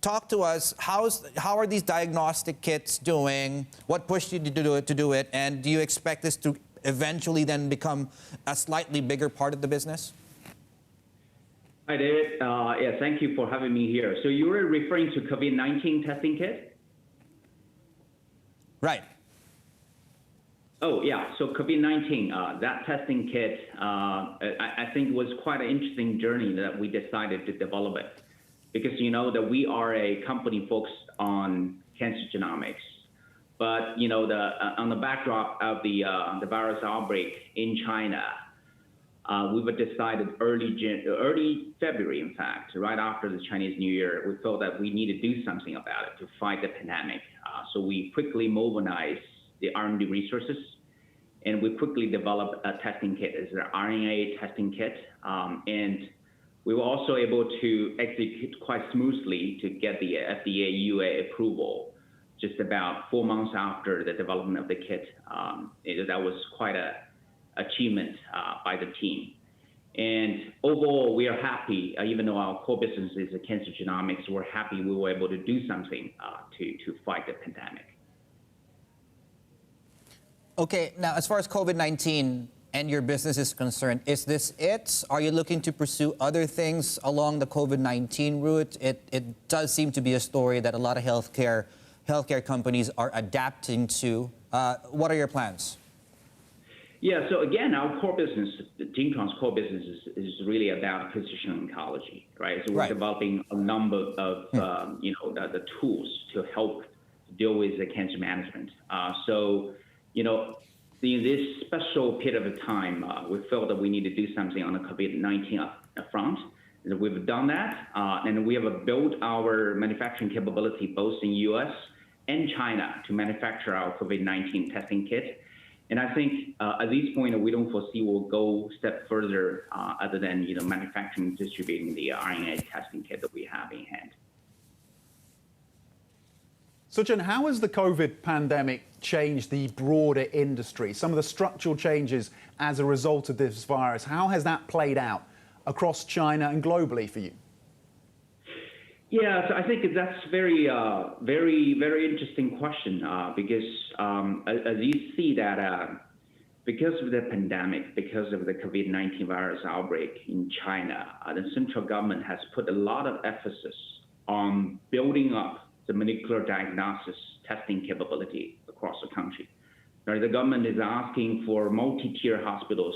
talk to us. How are these diagnostic kits doing? What pushed you to do it? And do you expect this to eventually then become a slightly bigger part of the business? Hi, David. Yeah, thank you for having me here. So you were referring to COVID-19 testing kit? Right. Oh, yeah. So COVID-19, that testing kit, I think was quite an interesting journey that we decided to develop it. Because you know that we are a company focused on cancer genomics. But you know, on the backdrop of the virus outbreak in China, we were decided early February, in fact, right after the Chinese New Year, we felt that we need to do something about it to fight the pandemic. So we quickly mobilized the R&D resources, and we quickly developed a testing kit. It's an RNA testing kit, and we were also able to execute quite smoothly to get the FDA UA approval just about 4 months after the development of the kit. That was quite an achievement by the team. And overall, we are happy, even though our core business is cancer genomics, we're happy we were able to do something to fight the pandemic. Okay, now as far as COVID-19 and your business is concerned, is this it? Are you looking to pursue other things along the COVID-19 route? It does seem to be a story that a lot of healthcare companies are adapting to. What are your plans? Yeah, so again, our core business, Genetron's core business is really about precision oncology, right? So we're developing a number of, the tools to help deal with the cancer management. So, you know, in this special period of time, we felt that we need to do something on the COVID-19 front. And we've done that, and we have built our manufacturing capability both in U.S. and China to manufacture our COVID-19 testing kit. And I think at this point, we don't foresee we'll go a step further other than manufacturing and distributing the RNA testing kit that we have in hand. Sizhen, how has the COVID pandemic changed the broader industry? Some of the structural changes as a result of this virus, how has that played out across China and globally for you? Yeah, so I think that's very interesting question because as you see that because of the pandemic, because of the COVID-19 virus outbreak in China, the central government has put a lot of emphasis on building up the molecular diagnosis testing capability across the country. The government is asking for multi-tier hospitals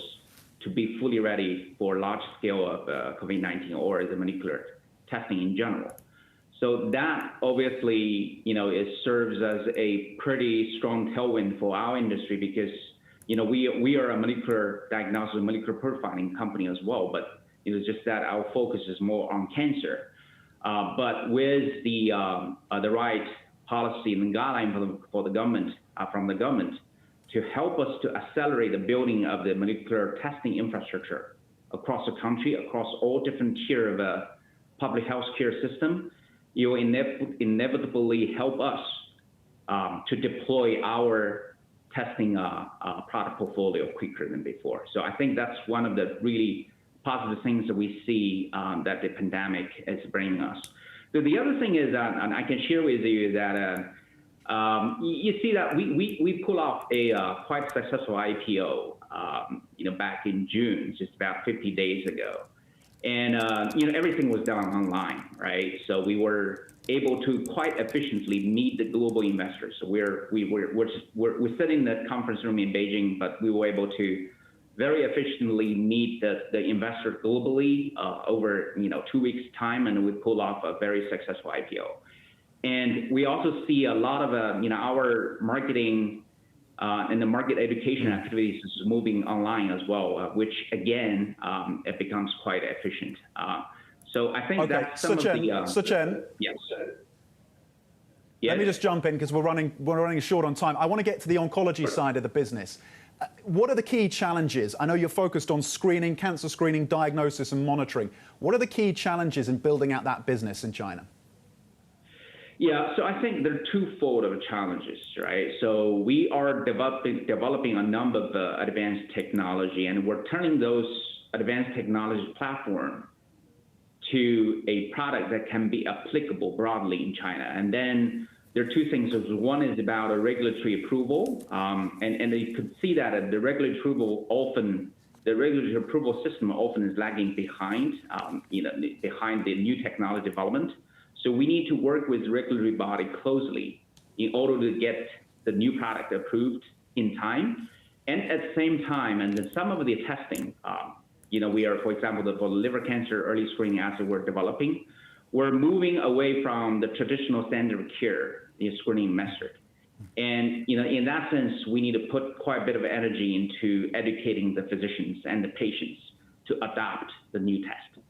to be fully ready for large scale of COVID-19 or the molecular testing in general. So that obviously, it serves as a pretty strong tailwind for our industry because, we are a molecular diagnosis, molecular profiling company as well, but it's just that our focus is more on cancer. But with the right policy and guideline for the government, from the government, to help us to accelerate the building of the molecular testing infrastructure across the country, across all different tier of a public health care system, it will inevitably help us to deploy our testing product portfolio quicker than before. So I think that's one of the really positive things that we see that the pandemic is bringing us. So the other thing is, and I can share with you that you see that we pull off a quite successful IPO, back in June, just about 50 days ago. And everything was done online, right? So we were able to quite efficiently meet the global investors. So we're sitting in the conference room in Beijing, but we were able to very efficiently meet the investors globally over 2 weeks' time, and we pulled off a very successful IPO. And we also see a lot of our marketing and the market education activities is moving online as well, which again, it becomes quite efficient. So I think that's some Sizhen, of the... Sizhen, yes. Let me just jump in because we're running short on time. I want to get to the oncology side of the business. What are the key challenges? I know you're focused on screening, cancer screening, diagnosis and monitoring. What are the key challenges in building out that business in China? Yeah, so I think there are twofold of challenges, right? So we are developing a number of advanced technology, and we're turning those advanced technology platform to a product that can be applicable broadly in China. And then there are two things. One is about a regulatory approval, and you could see that the regulatory approval system often is lagging behind, behind the new technology development. So we need to work with the regulatory body closely in order to get the new product approved in time. And at the same time, and then some of the testing, we are, for example, for the liver cancer early screening assay we're developing, we're moving away from the traditional standard of care, the screening method. And in that sense, we need to put quite a bit of energy into educating the physicians and the patients to adopt the new test.